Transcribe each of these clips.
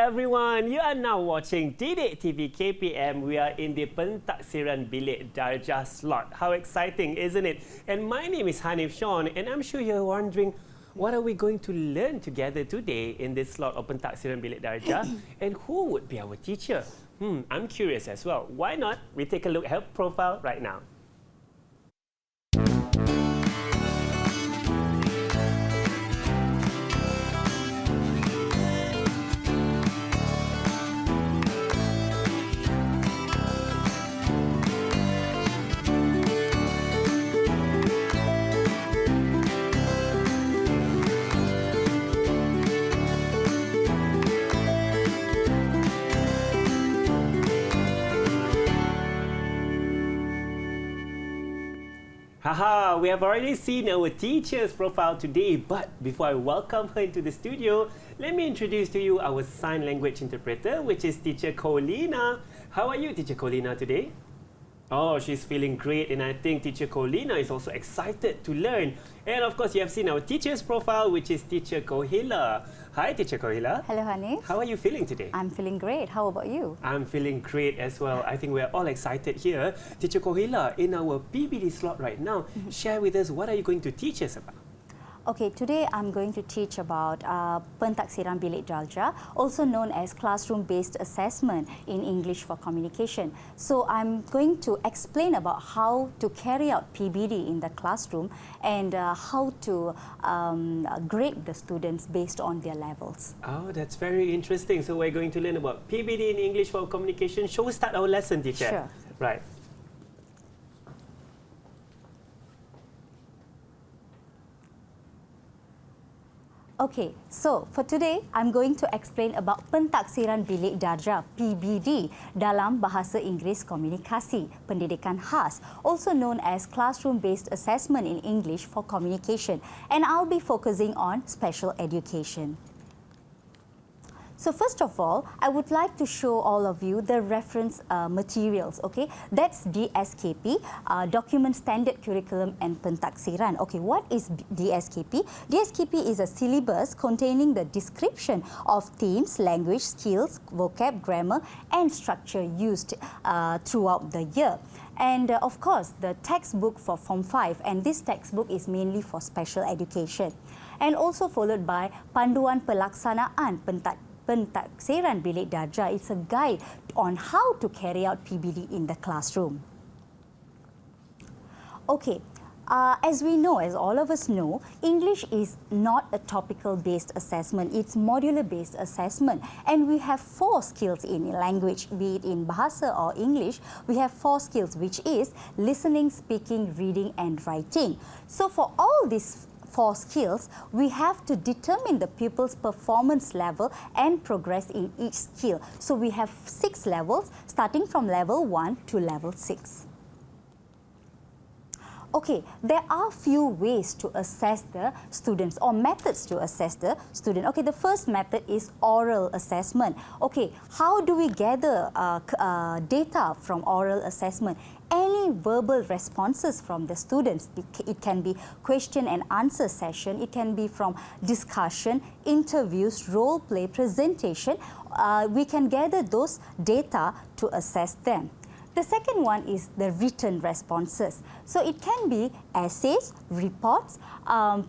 everyone. You are now watching EduwebTV We are in the Pentaksiran Bilik Darjah slot. How exciting, isn't it? And my name is Hanif Sean, and I'm sure you're wondering, what are we going to learn together today in this slot of Pentaksiran Bilik Darjah? And who would be our teacher? I'm curious as well. Why not? We take a look at her profile right now. Haha, we have already seen our teacher's profile today, but before I welcome her into the studio, let me introduce to you our sign language interpreter, which is Teacher Colina. How are you, Teacher Colina, today? Oh, she's feeling great, and I think Teacher Colina is also excited to learn. And of course, you have seen our teacher's profile, which is Teacher Kohila. Hi, Teacher Kohila. Hello, Hanif. How are you feeling today? I'm feeling great. How about you? I'm feeling great as well. I think we're all excited here. Teacher Kohila, in our PBD slot right now, share with us what are you going to teach us about? Okay, today I'm going to teach about Pentaksiran Bilik Darjah, also known as classroom-based assessment in English for communication. So I'm going to explain about how to carry out PBD in the classroom and how to grade the students based on their levels. Oh, that's very interesting. So we're going to learn about PBD in English for communication. Shall we start our lesson, teacher? Sure. Right. Okay, so for today, I'm going to explain about Pentaksiran Bilik Darjah (PBD) dalam Bahasa Inggeris Komunikasi, Pendidikan Khas, also known as classroom-based assessment in English for communication, and I'll be focusing on special education. So first of all, I would like to show all of you the reference materials, okay? That's DSKP, Document Standard Curriculum and Pentaksiran. Okay, what is DSKP? DSKP is a syllabus containing the description of themes, language, skills, vocab, grammar, and structure used throughout the year. And of course, the textbook for Form 5, and this textbook is mainly for special education. And also followed by Panduan Pelaksanaan Pentaksiran Bilik Darjah. It's a guide on how to carry out PBD in the classroom. Okay, as we know, as all of us know, English is not a topical-based assessment. It's modular-based assessment. And we have 4 skills in language, be it in Bahasa or English. We have 4 skills, which is listening, speaking, reading, and writing. So for all these 4 skills, we have to determine the pupil's performance level and progress in each skill. So we have 6 levels, starting from level 1 to level 6. Okay, there are few ways to assess the students or methods to assess the student. Okay, the first method is oral assessment. Okay, how do we gather data from oral assessment? Any verbal responses from the students. It can be question and answer session. It can be from discussion, interviews, role play, presentation. We can gather those data to assess them. The second one is the written responses. So it can be essays, reports,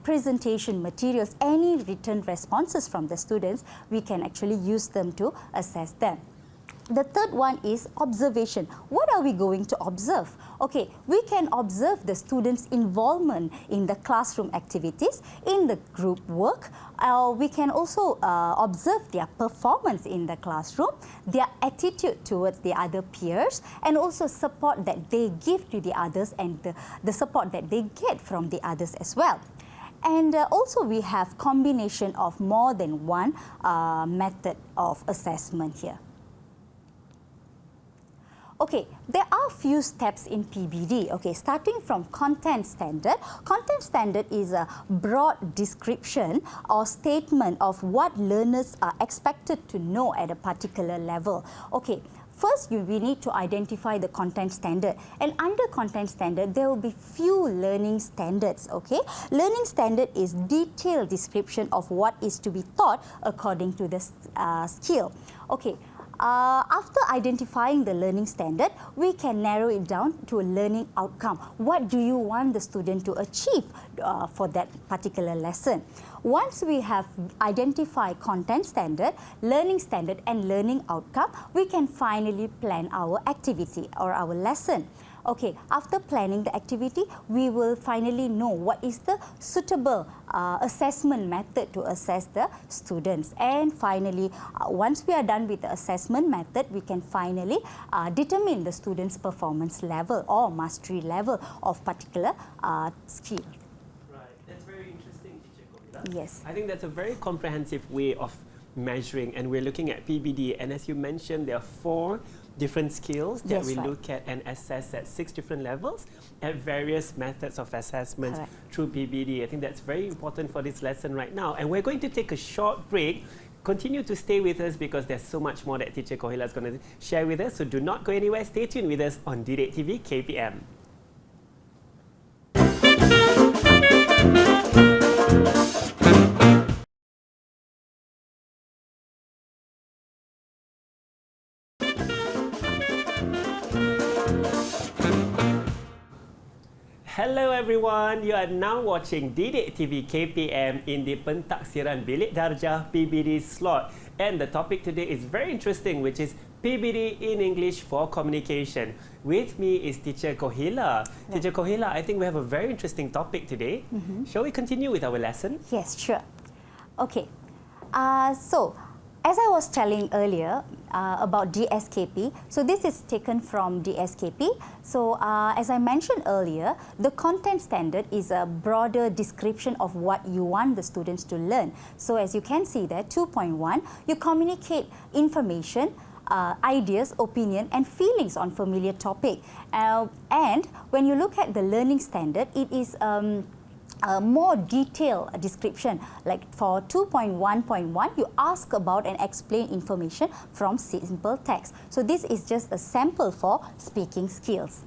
presentation materials, any written responses from the students. We can actually use them to assess them. The third one is observation. What are we going to observe? Okay, we can observe the students' involvement in the classroom activities, in the group work. We can also observe their performance in the classroom, their attitude towards the other peers, and also support that they give to the others and the support that they get from the others as well. And also we have combination of more than one method of assessment here. Okay, there are few steps in PBD. Okay, starting from content standard. Content standard is a broad description or statement of what learners are expected to know at a particular level. Okay, first we need to identify the content standard, and under content standard there will be few learning standards. Okay, learning standard is detailed description of what is to be taught according to the skill. Okay. After identifying the learning standard, we can narrow it down to a learning outcome. What do you want the student to achieve for that particular lesson? Once we have identified content standard, learning standard and learning outcome, we can finally plan our activity or our lesson. Okay, after planning the activity, we will finally know what is the suitable assessment method to assess the students. And finally, once we are done with the assessment method, we can finally determine the students' performance level or mastery level of particular skill. Right, that's very interesting, Teacher Kohila. Yes. I think that's a very comprehensive way of measuring, and we're looking at PBD, and as you mentioned, there are 4 different skills that we look at and assess at 6 different levels at various methods of assessments through PBD. I think that's very important for this lesson right now. And we're going to take a short break. Continue to stay with us because there's so much more that Teacher Kohila is going to share with us. So do not go anywhere. Stay tuned with us on EduwebTV KPM. Hello everyone, you are now watching EduwebTV KPM in the Pentaksiran Bilik Darjah PBD slot. And the topic today is very interesting, which is PBD in English for communication. With me is Teacher Kohila. Teacher Kohila, I think we have a very interesting topic today. Shall we continue with our lesson? Yes, sure. Okay, so as I was telling earlier about DSKP, so this is taken from DSKP. So as I mentioned earlier, the content standard is a broader description of what you want the students to learn. So as you can see there, 2.1, you communicate information, ideas, opinion and feelings on familiar topic. And when you look at the learning standard, it is a more detailed description. Like for 2.1.1, you ask about and explain information from simple text. So this is just a sample for speaking skills.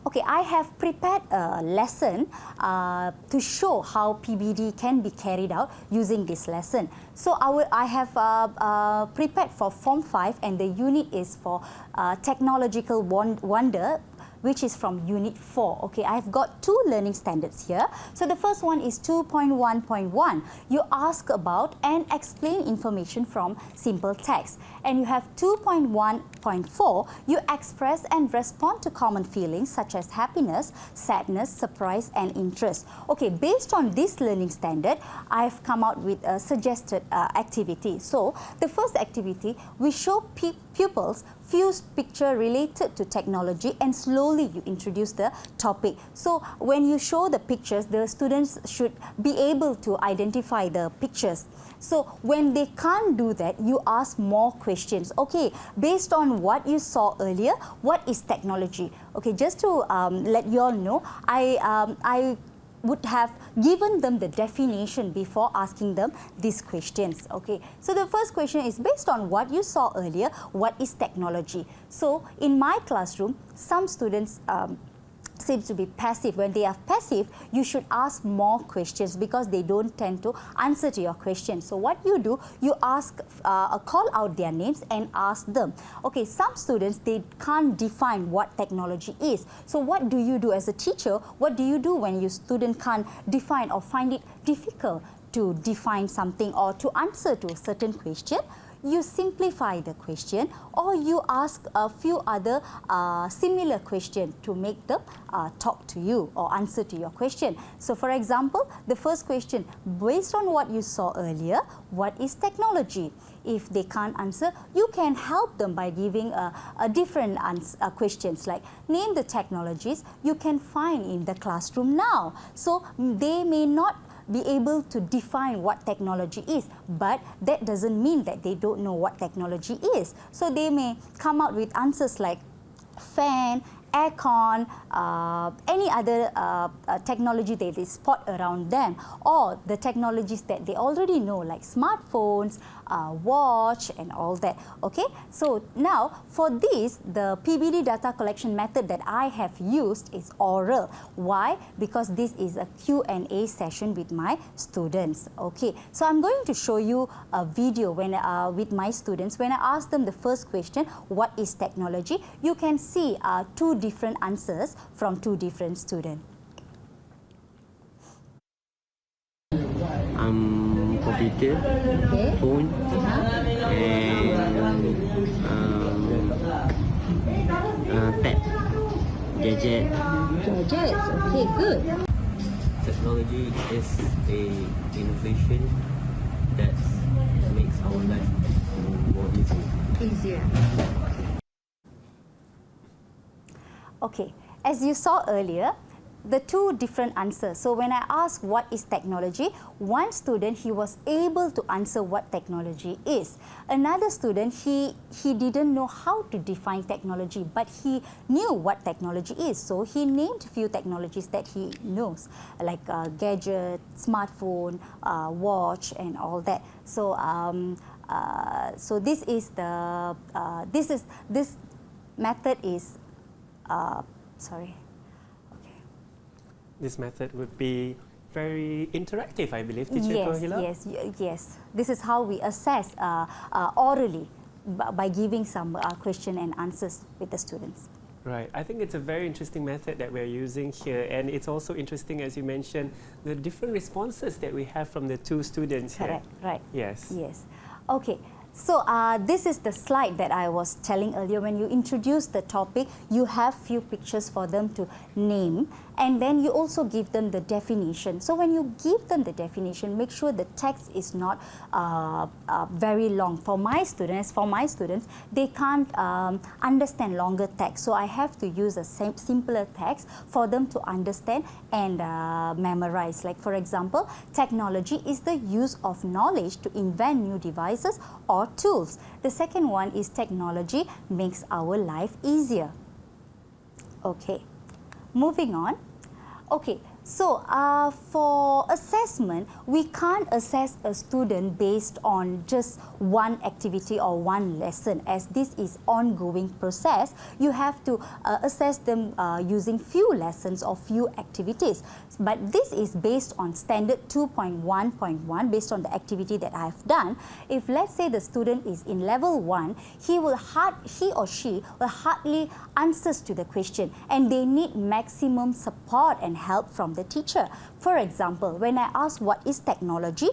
Okay, I have prepared a lesson to show how PBD can be carried out using this lesson. So I have prepared for Form 5 and the unit is for Technological Wonder, which is from Unit 4. Okay, I've got 2 learning standards here. So the first one is 2.1.1. You ask about and explain information from simple text. And you have 2.1.4. You express and respond to common feelings such as happiness, sadness, surprise and interest. Okay, based on this learning standard, I've come out with a suggested activity. So the first activity, we show pupils few pictures related to technology and slowly you introduce the topic. So when you show the pictures, the students should be able to identify the pictures. So when they can't do that, you ask more questions. Okay, based on what you saw earlier, what is technology? Okay, just to let you all know, I would have given them the definition before asking them these questions. Okay, so the first question is based on what you saw earlier, what is technology? So in my classroom, some students seems to be passive. When they are passive, you should ask more questions because they don't tend to answer to your questions. So what you do, you ask, call out their names and ask them. Okay, some students, they can't define what technology is. So what do you do as a teacher? What do you do when your student can't define or find it difficult to define something or to answer to a certain question? You simplify the question or you ask a few other similar questions to make them talk to you or answer to your question. So for example, the first question, based on what you saw earlier, what is technology? If they can't answer, you can help them by giving a different questions like name the technologies you can find in the classroom now. So they may not be able to define what technology is, but that doesn't mean that they don't know what technology is. So they may come out with answers like fan, aircon, any other technology that they spot around them, or the technologies that they already know, like smartphones, watch, and all that. Okay, so now for this, the PBD data collection method that I have used is oral. Why? Because this is a Q&A session with my students. Okay, so I'm going to show you a video with my students. When I ask them the first question, what is technology? You can see two different answers from two different students. Computer, phone, and tab, gadget. Gadgets. Okay, good. Technology is a innovation that makes our life more easy. Easier. Okay, as you saw earlier, the two different answers. So when I asked what is technology, one student, he was able to answer what technology is. Another student, he didn't know how to define technology, but he knew what technology is. So he named a few technologies that he knows, like gadget, smartphone, watch, and all that. So so this method is sorry. This method would be very interactive, I believe, Teacher Kohila. Yes. This is how we assess orally by giving some question and answers with the students. Right. I think it's a very interesting method that we're using here, and it's also interesting, as you mentioned, the different responses that we have from the two students here. Correct. Right. Yes. Yes. Okay. So this is the slide that I was telling earlier. When you introduce the topic, you have few pictures for them to name, and then you also give them the definition. So when you give them the definition, make sure the text is not very long. For my students, they can't understand longer text. So I have to use a simpler text for them to understand and memorize. Like for example, technology is the use of knowledge to invent new devices or tools. The second one is technology makes our life easier. Okay, moving on. Okay, so for assessment, we can't assess a student based on just one activity or one lesson, as this is ongoing process. You have to assess them using few lessons or few activities. But this is based on standard 2.1.1, based on the activity that I have done. If let's say the student is in level 1, he or she will hardly answers to the question, and they need maximum support and help from the teacher. For example, when I ask what is technology,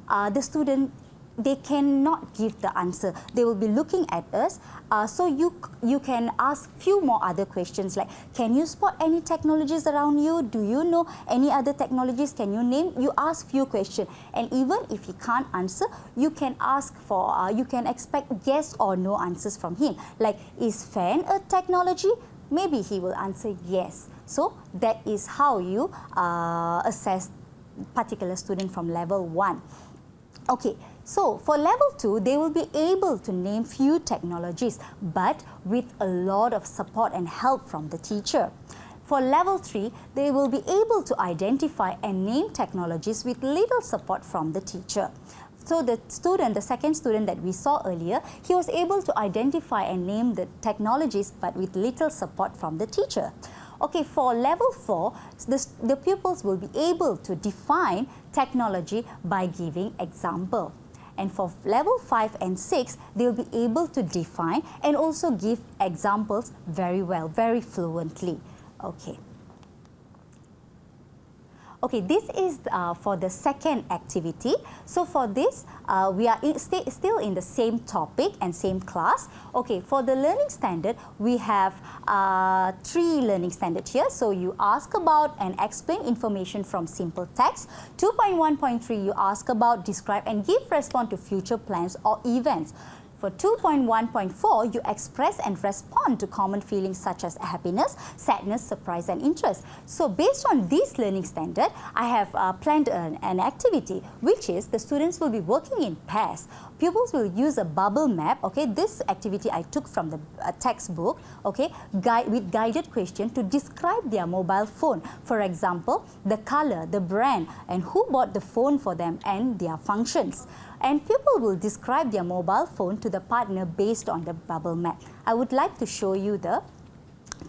the student, they cannot give the answer. They will be looking at us. So you can ask few more other questions like, can you spot any technologies around you? Do you know any other technologies? Can you name? You ask few questions, and even if he can't answer, you can ask for, you can expect yes or no answers from him. Like, is fan a technology? Maybe he will answer yes. So that is how you assess particular student from level 1. Okay, so for level 2, they will be able to name few technologies, but with a lot of support and help from the teacher. For level 3, they will be able to identify and name technologies with little support from the teacher. So the second student that we saw earlier, he was able to identify and name the technologies, but with little support from the teacher. Okay, for level 4, the pupils will be able to define technology by giving example. And for level 5 and 6, they will be able to define and also give examples very well, very fluently. Okay. Okay, this is for the second activity. So for this, we are still in the same topic and same class. Okay, for the learning standard, we have 3 learning standards here. So you ask about and explain information from simple text. 2.1.3, you ask about, describe and give response to future plans or events. For 2.1.4, you express and respond to common feelings such as happiness, sadness, surprise and interest. So based on this learning standard, I have planned an activity, which is the students will be working in pairs. pupils will use a bubble map. Okay, this activity I took from the textbook. Okay, with guided question to describe their mobile phone. For example, the color, the brand, and who bought the phone for them and their functions. And people will describe their mobile phone to the partner based on the bubble map. I would like to show you the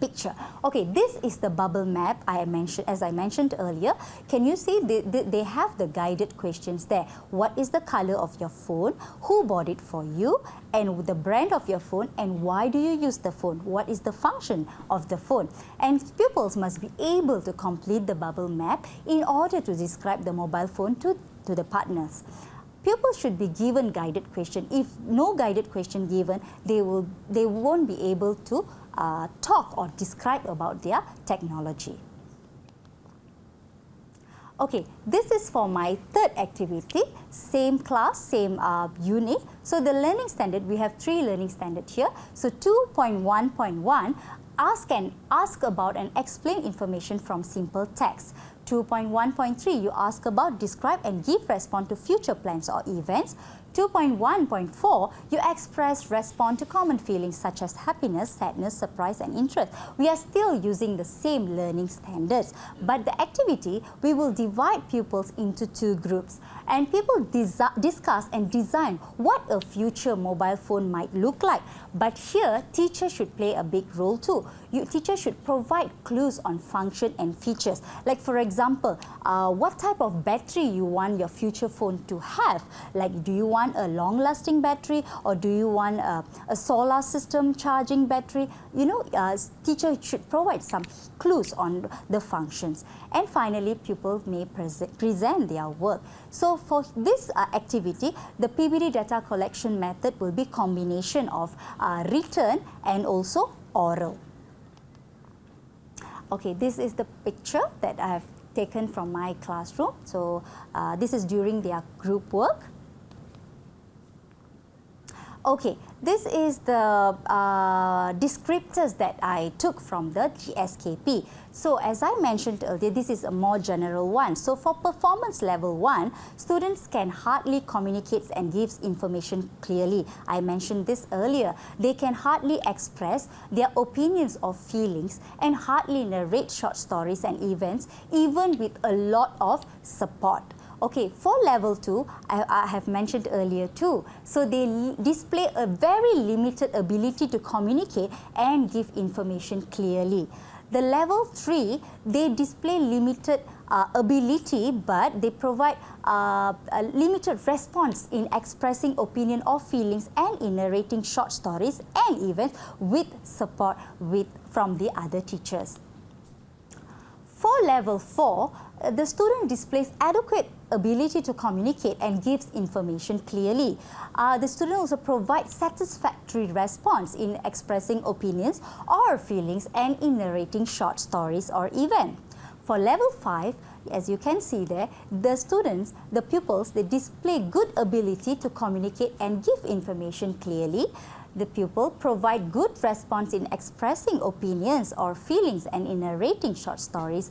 picture. Okay, this is the bubble map as I mentioned earlier. Can you see they have the guided questions there? What is the color of your phone? Who bought it for you? And the brand of your phone, and why do you use the phone? What is the function of the phone? And pupils must be able to complete the bubble map in order to describe the mobile phone to the partners. Pupils should be given guided question. If no guided question given, they won't be able to talk or describe about their technology. Okay, this is for my third activity, same class, same unit. So the learning standard, we have 3 learning standards here. So 2.1.1, ask about and explain information from simple text. 2.1.3, you ask about, describe and give response to future plans or events. 2.1.4, you express, respond to common feelings such as happiness, sadness, surprise and interest. We are still using the same learning standards, but the activity, we will divide pupils into 2 groups, and people discuss and design what a future mobile phone might look like. But here, teachers should play a big role too. Teachers should provide clues on function and features. Like for example, what type of battery you want your future phone to have. Like, do you want a long-lasting battery, or do you want a solar system charging battery? You know, teacher should provide some clues on the functions. And finally, pupils may present their work. So for this activity, the PBD data collection method will be combination of written and also oral. Okay, this is the picture that I have taken from my classroom. So this is during their group work. Okay, this is the descriptors that I took from the GSKP. So as I mentioned earlier, this is a more general one. So for performance level 1, students can hardly communicate and give information clearly. I mentioned this earlier. They can hardly express their opinions or feelings and hardly narrate short stories and events, even with a lot of support. Okay, for level 2, I have mentioned earlier too. So they display a very limited ability to communicate and give information clearly. The level 3, they display limited ability, but they provide a limited response in expressing opinion or feelings and in narrating short stories and events with support from the other teachers. For level 4, the student displays adequate ability to communicate and gives information clearly. The student also provides satisfactory response in expressing opinions or feelings and in narrating short stories or events. For level 5, as you can see there, the pupils, they display good ability to communicate and give information clearly. The pupil provide good response in expressing opinions or feelings and in narrating short stories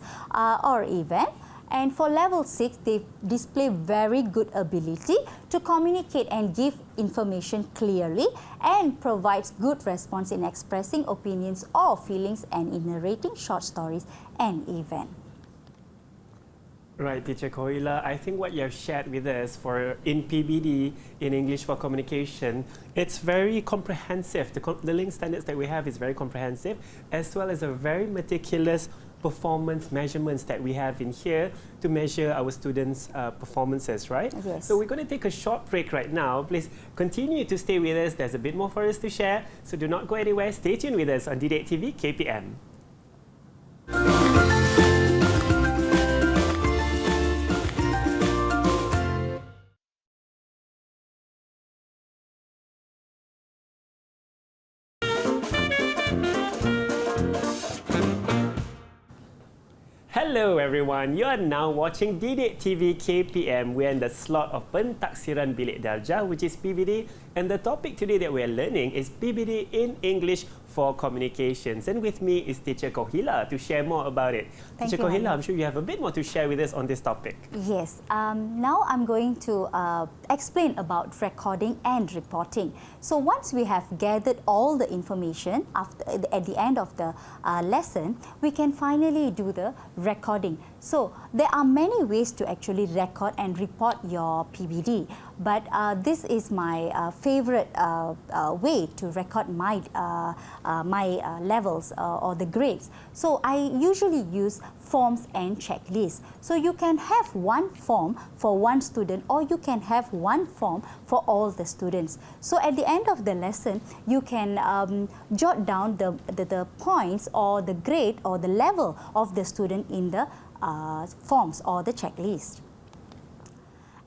or events. And for level 6, they display very good ability to communicate and give information clearly and provides good response in expressing opinions or feelings and in narrating short stories and events. Right, Teacher Koila, I think what you have shared with us in PBD, in English for Communication, it's very comprehensive. The learning standards that we have is very comprehensive, as well as a very meticulous performance measurements that we have in here to measure our students' performances, right? Yes. So we're going to take a short break right now. Please continue to stay with us. There's a bit more for us to share, so do not go anywhere. Stay tuned with us on EduwebTV KPM. Hello everyone, you are now watching EduwebTV KPM. We're in the slot of Pentaksiran Bilik Darjah, which is PBD, And the topic today that we are learning is PBD in English for communications. And with me is Teacher Kohila to share more about it. Thank Teacher you, Kohila, Hani. I'm sure you have a bit more to share with us on this topic. Yes, now I'm going to explain about recording and reporting. So once we have gathered all the information at the end of the lesson, we can finally do the recording. So there are many ways to actually record and report your PBD, but this is my favorite way to record my levels or the grades. So I usually use forms and checklists. So you can have one form for one student, or you can have one form for all the students. So at the end of the lesson, you can jot down the points or the grade or the level of the student in the forms or the checklist.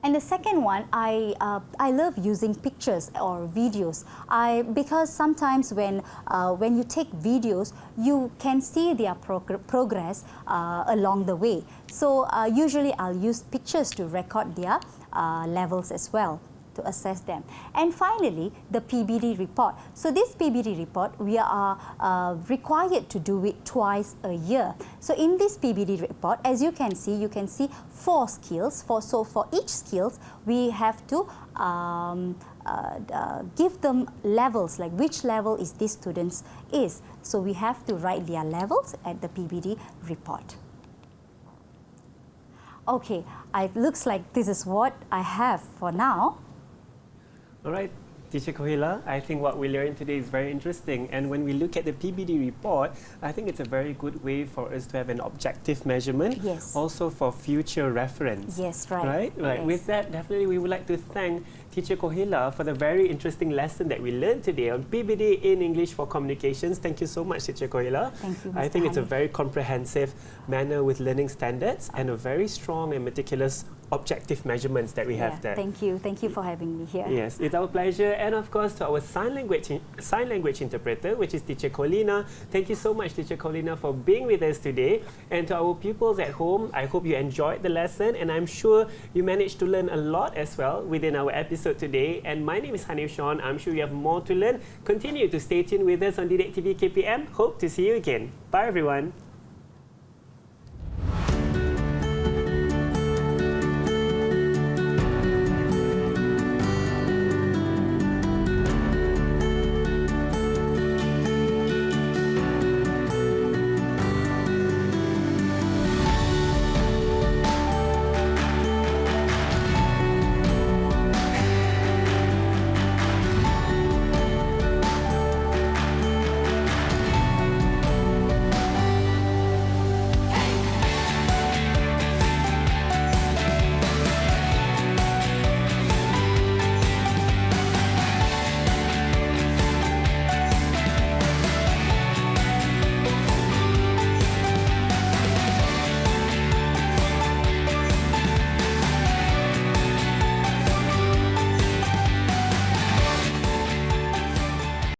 And the second one, I love using pictures or videos. Because sometimes when you take videos, you can see their progress along the way. So usually I'll use pictures to record their levels as well, to assess them. And finally, the PBD report. So this PBD report, we are required to do it twice a year. So in this PBD report, as you can see 4 skills. So for each skills, we have to give them levels, like which level is this student's is. So we have to write their levels at the PBD report. Okay, it looks like this is what I have for now. All right, Teacher Kohila, I think what we learned today is very interesting. And when we look at the PBD report, I think it's a very good way for us to have an objective measurement. Yes. Also for future reference. Yes, right. Right. Yes. With that, definitely we would like to thank Teacher Kohila for the very interesting lesson that we learned today on PBD in English for communications. Thank you so much, Teacher Kohila. Thank you, I Mr. think it's a Hani. very comprehensive manner with learning standards and a very strong and meticulous objective measurements that we have there. Thank you for having me here. Yes, it's our pleasure. And of course, to our sign language interpreter, which is Teacher Colina. Thank you so much, Teacher Colina, for being with us today. And to our pupils at home, I hope you enjoyed the lesson, and I'm sure you managed to learn a lot as well within our episode today. And my name is Hanif Sean. I'm sure you have more to learn. Continue to stay tuned with us on EduwebTV KPM. Hope to see you again. Bye, everyone.